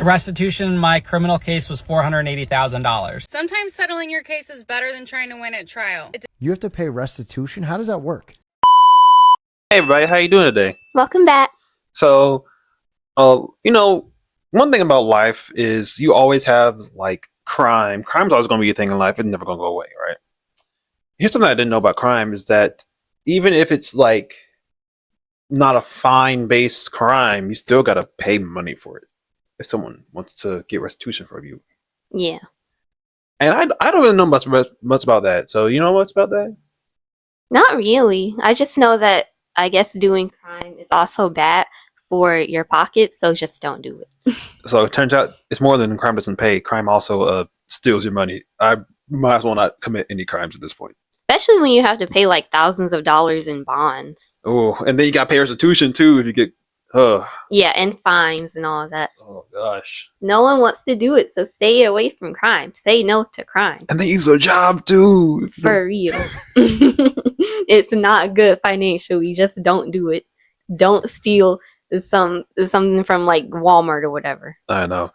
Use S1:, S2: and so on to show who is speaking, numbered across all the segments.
S1: The restitution in my criminal case was $480,000.
S2: Sometimes settling your case is better than trying to win at trial.
S3: You have to pay restitution? How does that work?
S4: Hey everybody, how you doing today?
S5: Welcome back.
S4: So, one thing about life is you always have like crime. Crime's always going to be a thing in life. It's never going to go away, right? Here's something I didn't know about crime is that even if it's like not a fine-based crime, you still got to pay money for it if someone wants to get restitution from you.
S5: Yeah.
S4: And I don't really know much about that. So you know much about that?
S5: Not really. I just know that I guess doing crime is also bad for your pocket, so just don't do it.
S4: So it turns out it's more than crime doesn't pay. Crime also steals your money. I might as well not commit any crimes at this point.
S5: Especially when you have to pay like thousands of dollars in bonds.
S4: Oh, and then you got to pay restitution too if you get.
S5: Yeah, and fines and all of that.
S4: Oh gosh.
S5: No one wants to do it, so stay away from crime. Say no to crime.
S4: And they use their job too.
S5: For real. It's not good financially. Just don't do it. Don't steal something from like Walmart or whatever.
S4: I know.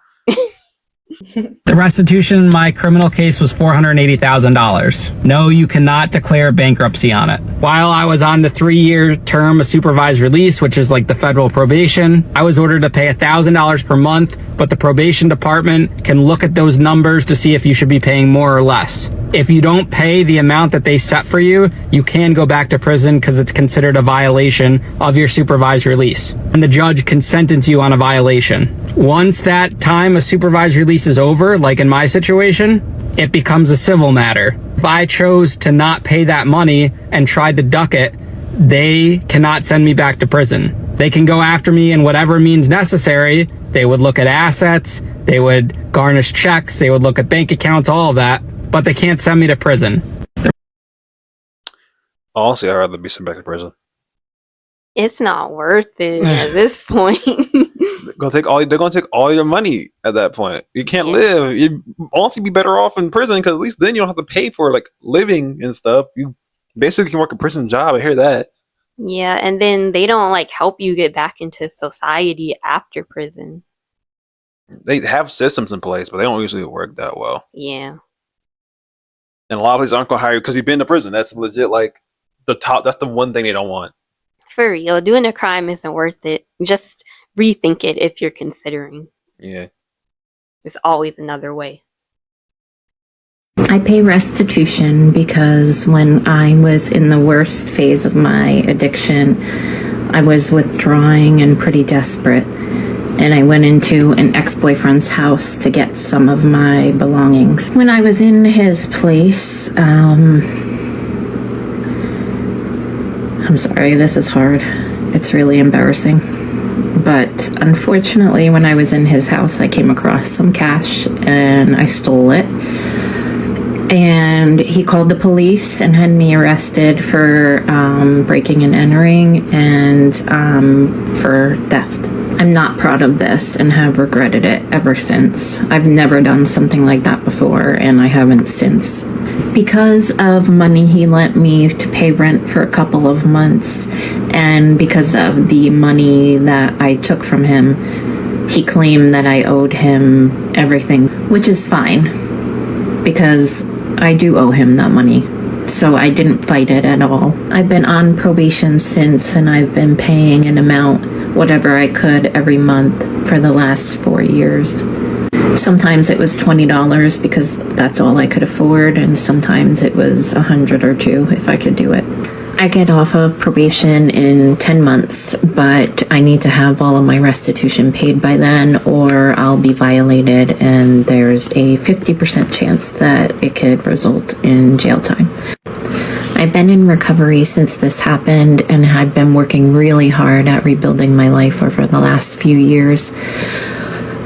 S1: The restitution in my criminal case was $480,000. No, you cannot declare bankruptcy on it. While I was on the 3-year term of supervised release, which is like the federal probation, I was ordered to pay $1,000 per month, but the probation department can look at those numbers to see if you should be paying more or less. If you don't pay the amount that they set for you, you can go back to prison because it's considered a violation of your supervised release. And the judge can sentence you on a violation. Once that time of supervised release is over, like in my situation, it becomes a civil matter. If I chose to not pay that money and tried to duck it, they cannot send me back to prison. They can go after me in whatever means necessary. They would look at assets, they would garnish checks, they would look at bank accounts, all of that, but they can't send me to prison.
S4: Honestly, I'd rather be sent back to prison.
S5: It's not worth it at this point.
S4: They're gonna take all your money at that point. You can't live. You'd honestly be better off in prison because at least then you don't have to pay for like living and stuff. You basically can work a prison job. I hear that.
S5: Yeah, and then they don't like help you get back into society after prison.
S4: They have systems in place, but they don't usually work that well.
S5: Yeah.
S4: And a lot of places aren't gonna hire you because you've been to prison. That's legit like the top. That's the one thing they don't want.
S5: For real, doing a crime isn't worth it. Just rethink it if you're considering.
S4: Yeah.
S5: There's always another way.
S6: I pay restitution because when I was in the worst phase of my addiction, I was withdrawing and pretty desperate. And I went into an ex-boyfriend's house to get some of my belongings. When I was in his place, I'm sorry, this is hard. It's really embarrassing. But unfortunately, when I was in his house, I came across some cash and I stole it. And he called the police and had me arrested for breaking and entering and for theft. I'm not proud of this and have regretted it ever since. I've never done something like that before, and I haven't since. Because of money he lent me to pay rent for a couple of months, and because of the money that I took from him, he claimed that I owed him everything, which is fine, because I do owe him that money. So I didn't fight it at all. I've been on probation since, and I've been paying an amount, whatever I could, every month for the last 4 years. Sometimes it was $20 because that's all I could afford, and sometimes it was $100 or $2 if I could do it. I get off of probation in 10 months, but I need to have all of my restitution paid by then or I'll be violated, and there's a 50% chance that it could result in jail time. I've been in recovery since this happened, and I've been working really hard at rebuilding my life over the last few years.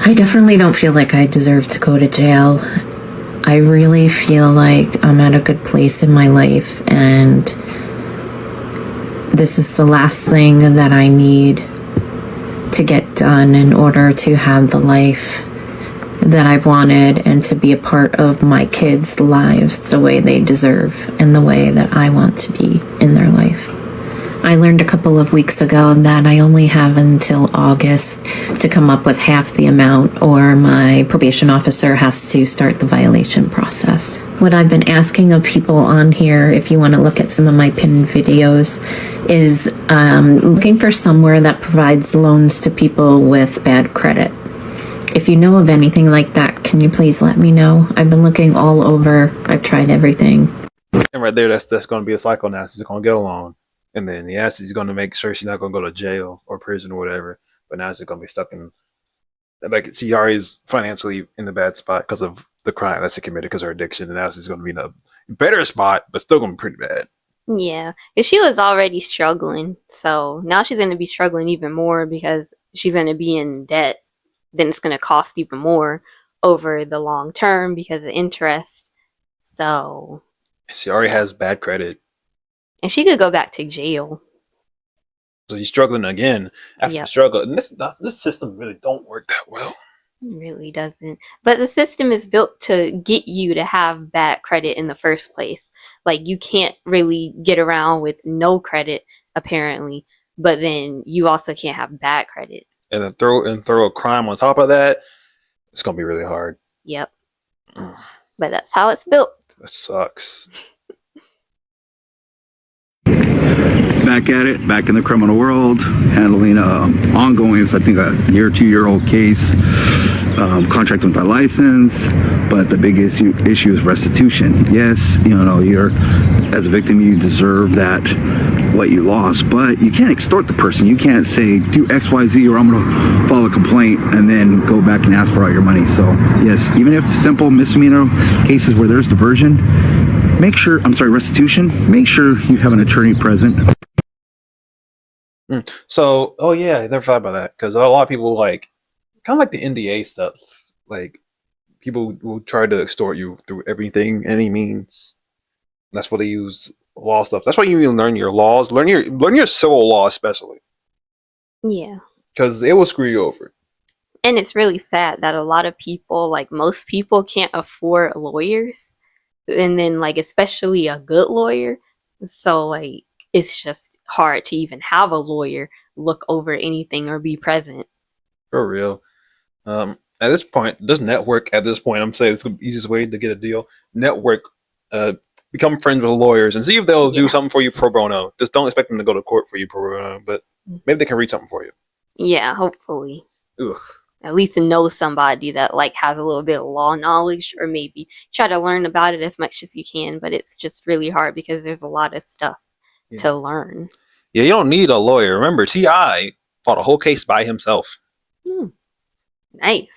S6: I definitely don't feel like I deserve to go to jail. I really feel like I'm at a good place in my life, and this is the last thing that I need to get done in order to have the life that I've wanted and to be a part of my kids' lives the way they deserve and the way that I want to be in their life. I learned a couple of weeks ago that I only have until August to come up with half the amount, or my probation officer has to start the violation process. What I've been asking of people on here, if you want to look at some of my pinned videos, is looking for somewhere that provides loans to people with bad credit. If you know of anything like that, can you please let me know? I've been looking all over. I've tried everything.
S4: And right there, that's going to be a cycle now. She's going to get along. And then the ass is going to make sure she's not going to go to jail or prison or whatever. But now she's going to be stuck in, like, she already is financially in the bad spot because of the crime that she committed because of her addiction. And now she's going to be in a better spot, but still going to be pretty bad.
S5: Yeah, because she was already struggling. So now she's going to be struggling even more because she's going to be in debt. Then it's going to cost even more over the long term because of interest. So
S4: she already has bad credit.
S5: And she could go back to jail.
S4: So you're struggling again after
S5: Yep.
S4: struggle. And this system really don't work that well.
S5: It really doesn't. But the system is built to get you to have bad credit in the first place. Like, you can't really get around with no credit, apparently. But then you also can't have bad credit.
S4: And then throw a crime on top of that, it's going to be really hard.
S5: Yep. But that's how it's built.
S4: That sucks.
S7: Back at it, back in the criminal world, handling ongoing, I think a 2-year-old case, contracting with my license. But the biggest issue is restitution. Yes, you're, as a victim, you deserve that, what you lost, but you can't extort the person. You can't say, do X, Y, Z, or I'm going to file a complaint and then go back and ask for all your money. So yes, even if simple misdemeanor cases where there's diversion, restitution, make sure you have an attorney present.
S4: So, oh yeah, I never thought about that because a lot of people kind of like the NDA stuff. Like, people will try to extort you through everything, any means. That's what they use law stuff. That's why you need to learn your laws, learn your civil law especially,
S5: Yeah.
S4: because it will screw you over.
S5: And it's really sad that a lot of people, like most people, can't afford lawyers. And then, especially a good lawyer. So, it's just hard to even have a lawyer look over anything or be present.
S4: For real. At this point, I'm saying it's the easiest way to get a deal. Network, become friends with lawyers and see if they'll do something for you pro bono. Just don't expect them to go to court for you pro bono, but maybe they can read something for you.
S5: Yeah, hopefully.
S4: Ugh.
S5: At least know somebody that has a little bit of law knowledge, or maybe try to learn about it as much as you can. But it's just really hard because there's a lot of stuff to learn.
S4: Yeah, you don't need a lawyer. Remember, T.I. fought a whole case by himself.
S5: Nice.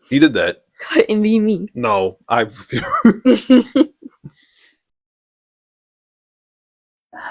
S4: He did that.
S5: Couldn't be me.
S4: No, I refuse.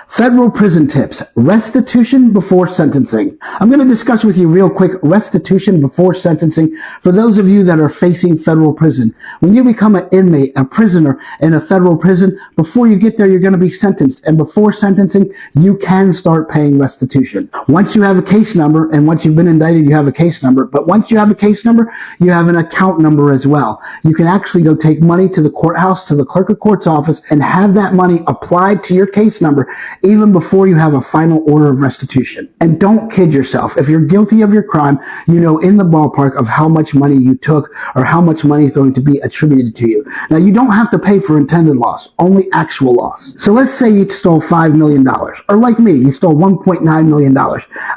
S8: Federal prison tips. Restitution before sentencing. I'm going to discuss with you real quick restitution before sentencing for those of you that are facing federal prison. When you become an inmate, a prisoner in a federal prison, before you get there, you're going to be sentenced. And before sentencing, you can start paying restitution. Once you have a case number, and once you've been indicted, you have a case number. But once you have a case number, you have an account number as well. You can actually go take money to the courthouse, to the clerk of court's office, and have that money applied to your case number even before you have a final order of restitution. And don't kid yourself. If you're guilty of your crime, you know in the ballpark of how much money you took or how much money is going to be attributed to you. Now, you don't have to pay for intended loss, only actual loss. So let's say you stole $5 million, or like me, you stole $1.9 million.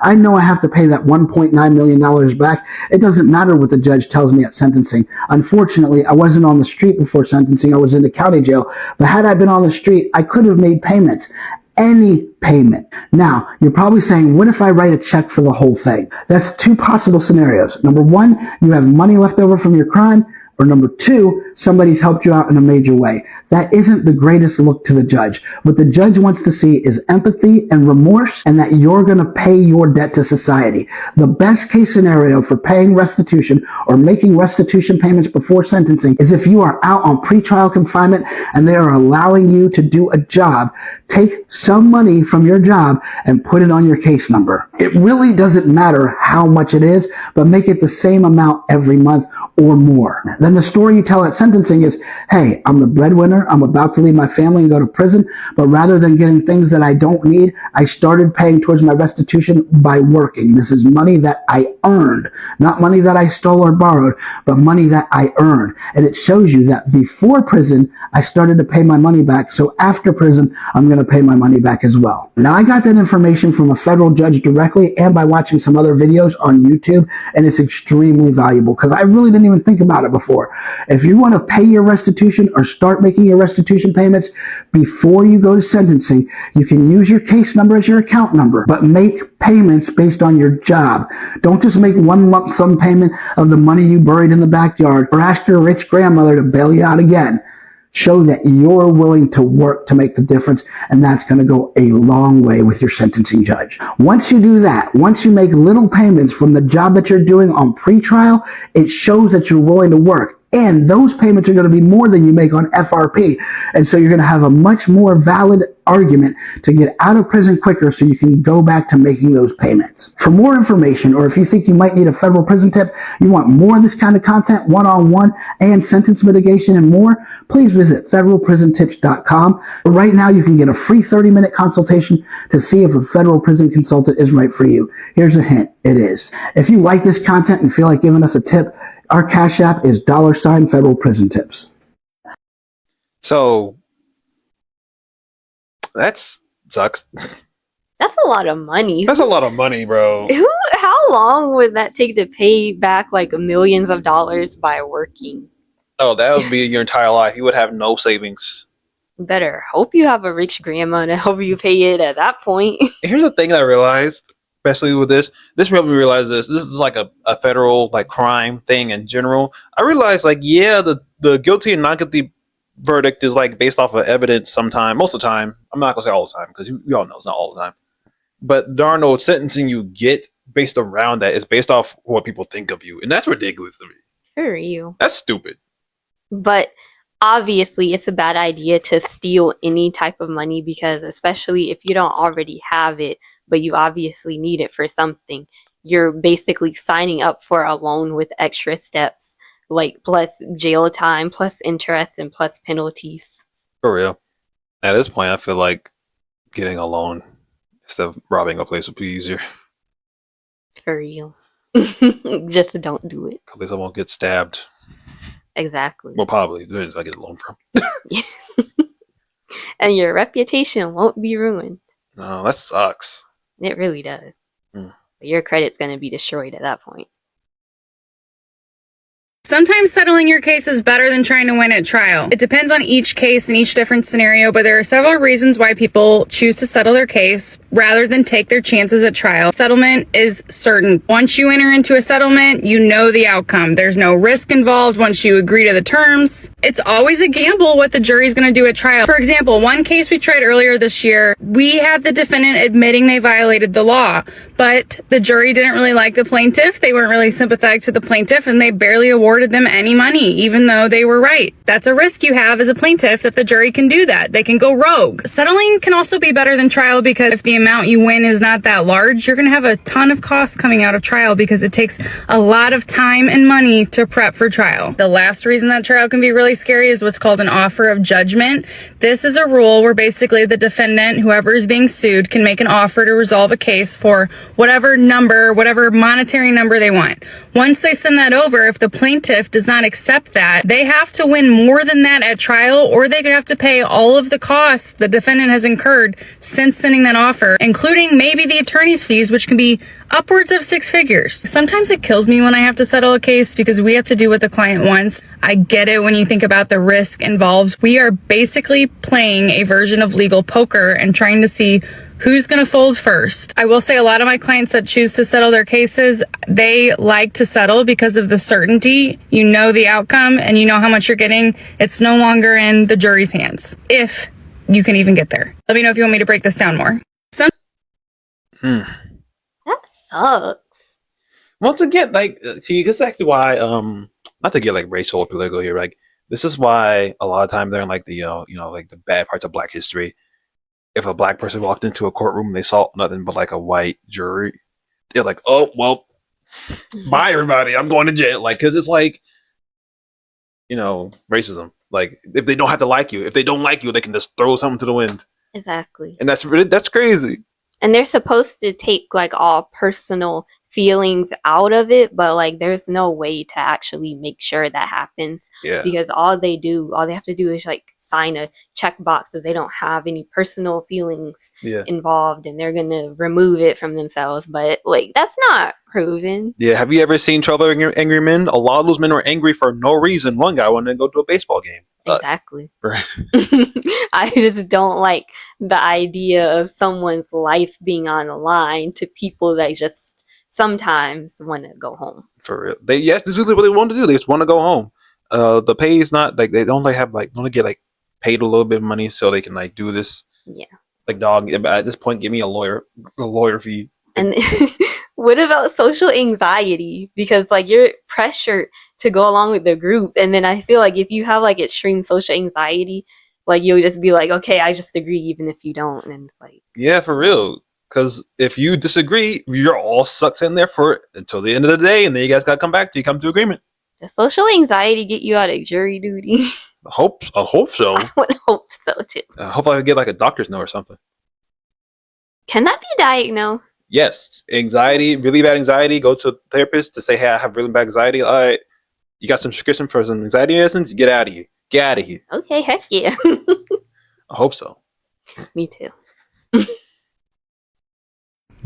S8: I know I have to pay that $1.9 million back. It doesn't matter what the judge tells me at sentencing. Unfortunately, I wasn't on the street before sentencing. I was in the county jail. But had I been on the street, I could have made payments. Any payment. Now, you're probably saying, what if I write a check for the whole thing? That's two possible scenarios. Number one, you have money left over from your crime. Or number two, somebody's helped you out in a major way. That isn't the greatest look to the judge. What the judge wants to see is empathy and remorse, and that you're going to pay your debt to society. The best case scenario for paying restitution or making restitution payments before sentencing is if you are out on pretrial confinement and they are allowing you to do a job take some money from your job and put it on your case number. It really doesn't matter how much it is, but make it the same amount every month or more. Then the story you tell at sentencing is, hey, I'm the breadwinner. I'm about to leave my family and go to prison. But rather than getting things that I don't need, I started paying towards my restitution by working. This is money that I earned, not money that I stole or borrowed, but money that I earned. And it shows you that before prison, I started to pay my money back. So after prison, I'm going to pay my money back as well. Now, I got that information from a federal judge directly and by watching some other videos on YouTube, and it's extremely valuable because I really didn't even think about it before. If you want to pay your restitution or start making your restitution payments before you go to sentencing, you can use your case number as your account number, but make payments based on your job. Don't just make one lump sum payment of the money you buried in the backyard or ask your rich grandmother to bail you out again. Show that you're willing to work to make the difference, and that's going to go a long way with your sentencing judge. Once you do that, once you make little payments from the job that you're doing on pretrial, it shows that you're willing to work. And those payments are going to be more than you make on FRP. And so you're going to have a much more valid argument to get out of prison quicker so you can go back to making those payments. For more information, or if you think you might need a federal prison tip, you want more of this kind of content, one-on-one and sentence mitigation and more, please visit federalprisontips.com. Right now, you can get a free 30-minute consultation to see if a federal prison consultant is right for you. Here's a hint. It is. If you like this content and feel like giving us a tip, our Cash App is $ Federal Prison Tips.
S4: So that sucks.
S5: That's a lot of money.
S4: That's a lot of money, bro.
S5: How long would that take to pay back like millions of dollars by working?
S4: Oh, that would be your entire life. You would have no savings.
S5: Better hope you have a rich grandma to help you pay it at that point.
S4: Here's the thing that I realized, especially with this made me realize this is like a federal like crime thing in general. I realized like, yeah, the guilty and not guilty verdict is like based off of evidence sometime, most of the time. I'm not gonna say all the time because we all know it's not all the time. But darn no sentencing you get based around that is based off what people think of you. And that's ridiculous to me.
S5: For you.
S4: That's stupid.
S5: But obviously it's a bad idea to steal any type of money because especially if you don't already have it, but you obviously need it for something, you're basically signing up for a loan with extra steps, like plus jail time, plus interest, and plus penalties.
S4: For real. At this point, I feel like getting a loan instead of robbing a place would be easier.
S5: For real. Just don't do it.
S4: At least I won't get stabbed.
S5: Exactly.
S4: Well, probably. There's I get a loan from.
S5: And your reputation won't be ruined.
S4: No, that sucks.
S5: It really does. Your credit's going to be destroyed at that point.
S2: Sometimes settling your case is better than trying to win at trial. It depends on each case and each different scenario, but there are several reasons why people choose to settle their case rather than take their chances at trial. Settlement is certain. Once you enter into a settlement, you know the outcome. There's no risk involved once you agree to the terms. It's always a gamble what the jury's going to do at trial. For example, one case we tried earlier this year, we had the defendant admitting they violated the law, but the jury didn't really like the plaintiff. They weren't really sympathetic to the plaintiff, and they barely awarded them any money, even though they were right. That's a risk you have as a plaintiff, that the jury can do that. They can go rogue. Settling can also be better than trial because if the amount you win is not that large, you're going to have a ton of costs coming out of trial because it takes a lot of time and money to prep for trial. The last reason that trial can be really scary is what's called an offer of judgment. This is a rule where basically the defendant, whoever is being sued, can make an offer to resolve a case for whatever number, whatever monetary number they want. Once they send that over, if the plaintiff does not accept that, they have to win more than that at trial, or they could have to pay all of the costs the defendant has incurred since sending that offer, including maybe the attorney's fees, which can be upwards of 6 figures. Sometimes it kills me when I have to settle a case because we have to do what the client wants. I get it when you think about the risk involved. We are basically playing a version of legal poker and trying to see who's going to fold first. I will say a lot of my clients that choose to settle their cases, they like to settle because of the certainty. You know the outcome and you know how much you're getting. It's no longer in the jury's hands, if you can even get there. Let me know if you want me to break this down more.
S5: That sucks.
S4: Once again, like, see, this is actually why, not to get like racial or political here, like, this is why a lot of times they're in like the, like the bad parts of Black history. if a black person walked into a courtroom and they saw nothing but like a white jury, they're like, oh well, bye everybody, I'm going to jail. Like, because it's like, racism. Like, if they don't have to like you, if they don't like you, they can just throw something to the wind.
S5: Exactly.
S4: And that's crazy.
S5: And they're supposed to take like all personal feelings out of it, but like there's no way to actually make sure that happens.
S4: Yeah.
S5: Because all they have to do is like sign a checkbox that they don't have any personal feelings involved, and they're gonna remove it from themselves. But like that's not proven.
S4: Yeah. Have you ever seen 12 Angry Men? A lot of those men were angry for no reason. One guy wanted to go to a baseball game.
S5: Exactly.
S4: Right.
S5: I just don't like the idea of someone's life being on the line to people that just sometimes want to go home.
S4: For real. This is what they want to do. They just want to go home. The pay is not like they only get like paid a little bit of money so they can like do this.
S5: Yeah.
S4: Like, dog, at this point, give me a lawyer fee.
S5: And what about social anxiety? Because like you're pressured to go along with the group, and then I feel like if you have like extreme social anxiety, like you'll just be like, okay, I just agree even if you don't, and it's like,
S4: yeah, for real. Because if you disagree, you're all sucks in there for it until the end of the day, and then you guys got to come to agreement.
S5: Does social anxiety get you out of jury duty?
S4: I hope so.
S5: I would hope so too.
S4: Hopefully I get like a doctor's note or something.
S5: Can that be diagnosed?
S4: Yes, anxiety, really bad anxiety. Go to a therapist to say, hey, I have really bad anxiety. All right, you got some prescription for some anxiety medicines? Get out of here. Get out of here.
S5: Okay, heck yeah.
S4: I hope so.
S5: Me too.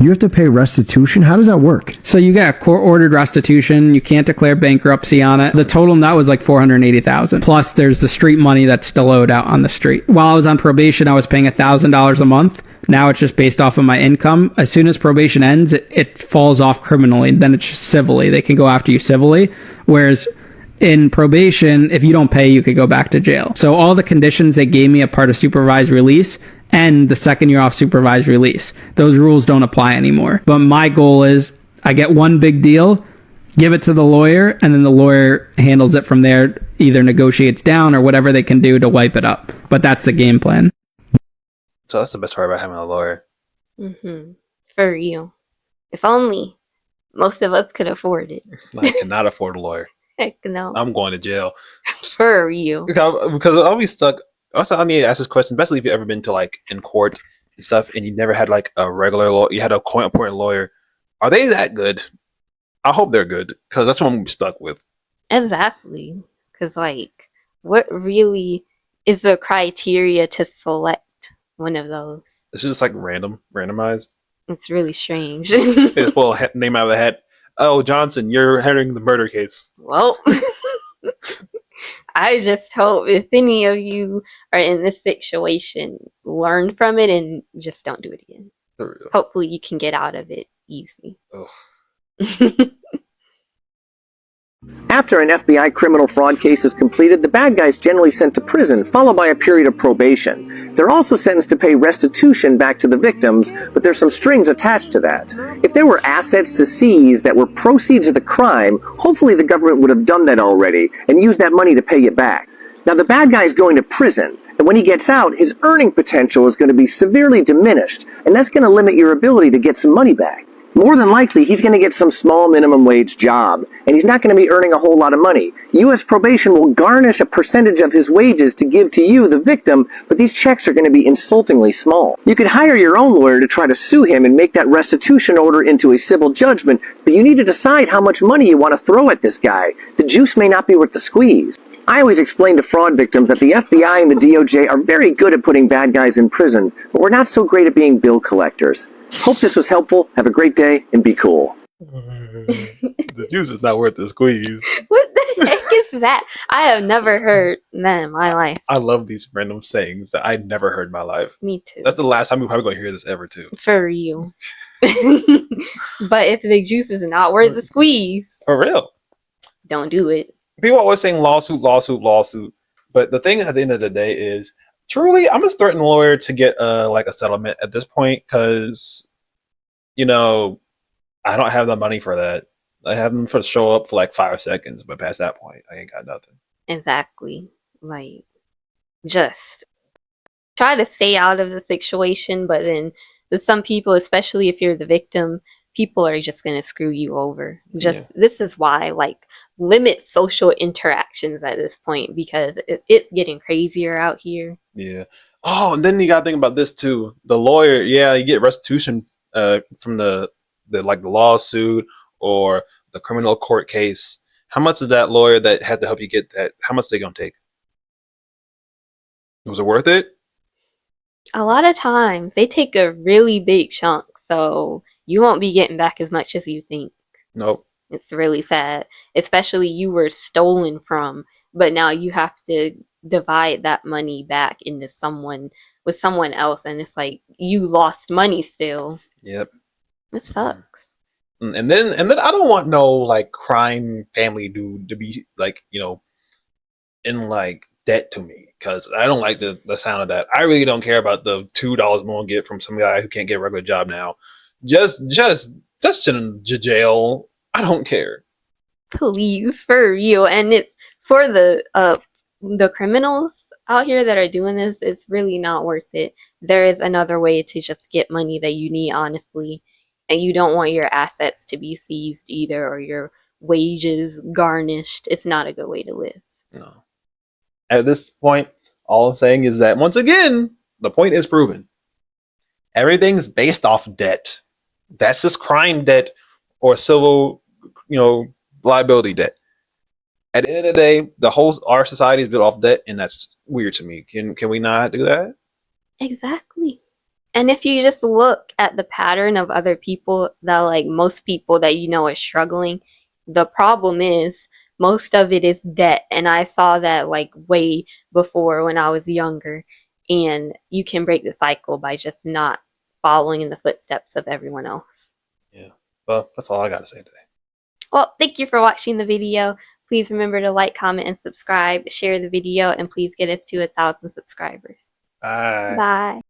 S3: You have to pay restitution? How does that work?
S1: So you got court-ordered restitution. You can't declare bankruptcy on it. The total nut was like $480,000. Plus, there's the street money that's still owed out on the street. While I was on probation, I was paying $1,000 a month. Now it's just based off of my income. As soon as probation ends, it falls off criminally. Then it's just civilly. They can go after you civilly. Whereas in probation, if you don't pay, you could go back to jail. So all the conditions they gave me a part of supervised release and the second year off supervised release, those rules don't apply anymore. But my goal is I get one big deal, give it to the lawyer, and then the lawyer handles it from there, either negotiates down or whatever they can do to wipe it up. But that's the game plan.
S4: So that's the best part about having a lawyer.
S5: Mm-hmm. For real. If only most of us could afford it.
S4: I cannot afford a lawyer.
S5: Heck no.
S4: I'm going to jail.
S5: For real.
S4: Because I'll be stuck. Also, I need to ask this question, especially if you've ever been to like in court and stuff, and you never had like a regular lawyer. You had a court-appointed lawyer. Are they that good? I hope they're good, because that's what I'm gonna be stuck with.
S5: Exactly. Because like, what really is the criteria to select one of those?
S4: It's just like randomized.
S5: It's really strange.
S4: They just pull a name out of the hat. Oh, Johnson, you're handling the murder case.
S5: Well, I just hope if any of you are in this situation, learn from it and just don't do it again. Hopefully you can get out of it easy.
S9: After an FBI criminal fraud case is completed, the bad guy is generally sent to prison, followed by a period of probation. They're also sentenced to pay restitution back to the victims, but there's some strings attached to that. If there were assets to seize that were proceeds of the crime, hopefully the government would have done that already and used that money to pay it back. Now the bad guy is going to prison, and when he gets out, his earning potential is going to be severely diminished, and that's going to limit your ability to get some money back. More than likely, he's going to get some small minimum wage job, and he's not going to be earning a whole lot of money. U.S. probation will garnish a percentage of his wages to give to you, the victim, but these checks are going to be insultingly small. You could hire your own lawyer to try to sue him and make that restitution order into a civil judgment, but you need to decide how much money you want to throw at this guy. The juice may not be worth the squeeze. I always explain to fraud victims that the FBI and the DOJ are very good at putting bad guys in prison, but we're not so great at being bill collectors. Hope this was helpful. Have a great day and be cool.
S4: The juice is not worth the squeeze.
S5: What the heck is that? I have never heard that in my life.
S4: I love these random sayings that I'd never heard in my life.
S5: Me too.
S4: That's the last time we're probably going to hear this ever, too.
S5: For real. But if the juice is not worth the squeeze,
S4: For real.
S5: don't do it.
S4: People are always saying lawsuit, lawsuit, lawsuit. But the thing at the end of the day is, truly, I'm just threatening a lawyer to get like a settlement at this point, because, I don't have the money for that. I have them for show up for like 5 seconds, but past that point, I ain't got nothing.
S5: Exactly. Like, just try to stay out of the situation, but then with some people, especially if you're the victim, people are just going to screw you over. This is why, like, limit social interactions at this point, because it's getting crazier out here.
S4: Yeah. Oh, and then you gotta think about this too. The lawyer, yeah, you get restitution from the lawsuit or the criminal court case. How much is that lawyer that had to help you get that? How much are they gonna take? Was it worth it?
S5: A lot of times they take a really big chunk, so you won't be getting back as much as you think.
S4: Nope.
S5: It's really sad, especially you were stolen from, but now you have to divide that money back into someone else, and it's like you lost money still.
S4: Yep.
S5: It sucks.
S4: And then I don't want no like crime family dude to be like, you know, in like debt to me, because I don't like the sound of that. I really don't care about the $2 more get from some guy who can't get a regular job now. Just in jail. I don't care.
S5: Please, for real. And it's for the criminals out here that are doing this, it's really not worth it. There is another way to just get money that you need, honestly. And you don't want your assets to be seized either, or your wages garnished. It's not a good way to live.
S4: No. At this point, all I'm saying is that once again, the point is proven. Everything's based off debt. That's just crime debt or civil, liability debt. At the end of the day, our society is built off debt, and that's weird to me. Can we not do that?
S5: Exactly. And if you just look at the pattern of other people, that like most people that you know are struggling, the problem is most of it is debt. And I saw that like way before when I was younger. And you can break the cycle by just not following in the footsteps of everyone else.
S4: Yeah. Well, that's all I got to say today.
S5: Well, thank you for watching the video. Please remember to like, comment, and subscribe. Share the video, and please get us to 1,000 subscribers.
S4: Bye.
S5: Bye.